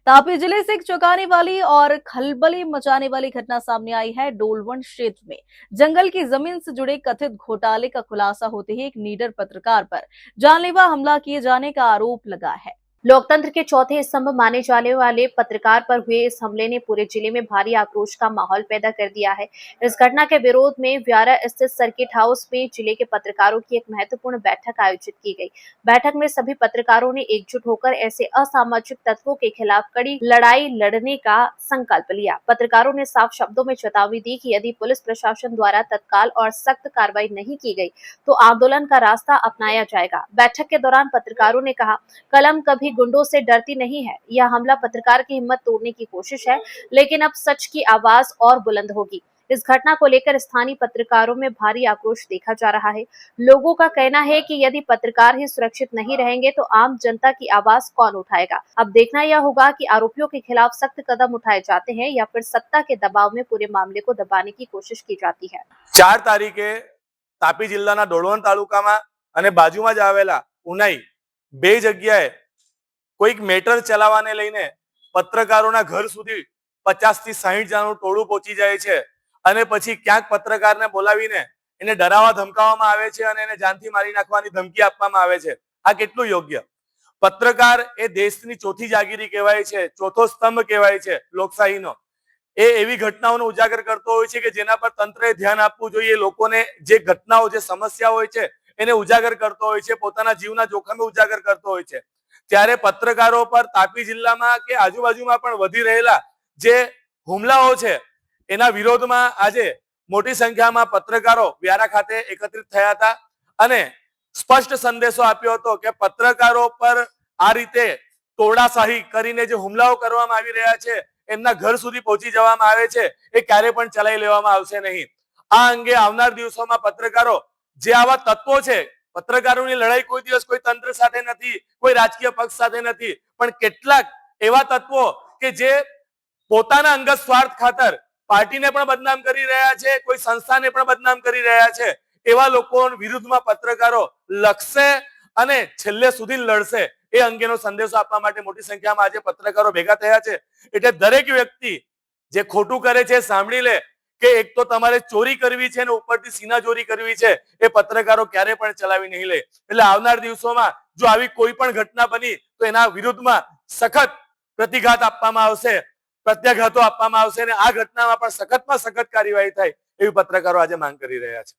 तापी जिले से एक चौंकाने वाली और खलबली मचाने वाली घटना सामने आई है। डोलवन क्षेत्र में जंगल की जमीन से जुड़े कथित घोटाले का खुलासा होते ही एक निडर पत्रकार पर जानलेवा हमला किए जाने का आरोप लगा है। लोकतंत्र के चौथे स्तंभ माने जाने वाले पत्रकार पर हुए इस हमले ने पूरे जिले में भारी आक्रोश का माहौल पैदा कर दिया है। इस घटना के विरोध में व्यारा स्थित सर्किट हाउस में जिले के पत्रकारों की एक महत्वपूर्ण बैठक आयोजित की गई। बैठक में सभी पत्रकारों ने एकजुट होकर ऐसे असामाजिक तत्वों के खिलाफ कड़ी लड़ाई लड़ने का संकल्प लिया। पत्रकारों ने साफ शब्दों में चेतावनी दी कि यदि पुलिस प्रशासन द्वारा तत्काल और सख्त कार्रवाई नहीं की गई तो आंदोलन का रास्ता अपनाया जाएगा। बैठक के दौरान पत्रकारों ने कहा, कलम कभी गुंडों से डरती नहीं है। यह हमला पत्रकार की हिम्मत तोड़ने की कोशिश है, लेकिन अब सच की आवाज और बुलंद होगी। इस घटना को लेकर स्थानीय पत्रकारों में भारी आक्रोश देखा जा रहा है। लोगों का कहना है कि यदि पत्रकार ही सुरक्षित नहीं रहेंगे तो आम जनता की आवाज कौन उठाएगा। अब देखना यह होगा कि आरोपियों के खिलाफ सख्त कदम उठाए जाते हैं या फिर सत्ता के दबाव में पूरे मामले को दबाने की कोशिश की जाती है। 4 तारीखे तापी जिल्लाना डोळवण तालुकाમાં અને બાજુમાં જ આવેલા ઉનાઈ બે જગ્યાએ કોઈક મેટર ચલાવવાને લઈને પત્રકારોના ઘર સુધી 50 થી 60 જણાનું ટોળું પહોંચી જાય છે અને પછી ક્યાંક પત્રકારને બોલાવીને એને ડરાવવા ધમકાવવામાં આવે છે અને એને જાનથી મારી નાખવાની ધમકી આપવામાં આવે છે। આ કેટલું યોગ્ય? પત્રકાર એ દેશની ચોથી જાગીરી કહેવાય છે, ચોથો સ્તંભ કહેવાય છે લોકશાહીનો। એ એવી ઘટનાઓનો ઉજાગર કરતો હોય છે કે જેના પર તંત્રએ ધ્યાન આપવું જોઈએ। લોકોને જે ઘટનાઓ જે સમસ્યા હોય છે એને ઉજાગર કરતો હોય છે, પોતાના જીવના જોખમે ઉજાગર કરતો હોય છે। ત્યારે પત્રકારો પર તાપી જિલ્લામાં કે આજુબાજુમાં પણ વધી રહેલા જે હુમલાઓ છે એના વિરોધમાં આજે મોટી સંખ્યામાં પત્રકારો વ્યારા ખાતે એકત્રિત થયા હતા અને સ્પષ્ટ સંદેશો આપ્યો હતો કે પત્રકારો પર આ રીતે તોડાશાહી કરીને જે હુમલાઓ કરવામાં આવી રહ્યા છે, એમના ઘર સુધી પહોંચી જવામાં આવે છે, એ ક્યારે પણ ચલાવી લેવામાં આવશે નહીં। આ અંગે આવનાર દિવસોમાં પત્રકારો જે આવા તત્વો છે, પત્રકારોની લડાઈ કોઈ દિવસ કોઈ તંત્ર સાથે નથી, કોઈ રાજકીય પક્ષ સાથે નથી, પણ કેટલાક એવા તત્વો કે જે પોતાના અંગત સ્વાર્થ ખાતર પાર્ટીને પણ બદનામ કરી રહ્યા છે, કોઈ સંસ્થાને પણ બદનામ કરી રહ્યા છે, એવા લોકો વિરુદ્ધમાં પત્રકારો લખશે અને છેલ્લે સુધી લડશે। એ અંગેનો સંદેશો આપવા માટે મોટી સંખ્યામાં આજે પત્રકારો ભેગા થયા છે। એટલે દરેક વ્યક્તિ જે ખોટું કરે છે સાંભળી લે કે એક તો તમારે ચોરી કરવી છે અને ઉપરથી સીનાચોરી કરવી છે, એ પત્રકારો ક્યારે પણ ચલાવી નહીં લે। એટલે આવનાર દિવસોમાં જો આવી કોઈ પણ ઘટના બની તો એના વિરુદ્ધમાં સખત પ્રતિઘાત આપવામાં આવશે, પ્રત્યાઘાતો આપવામાં આવશે અને આ ઘટનામાં પણ સખતમાં સખત કાર્યવાહી થાય એવી પત્રકારો આજે માંગ કરી રહ્યા છે।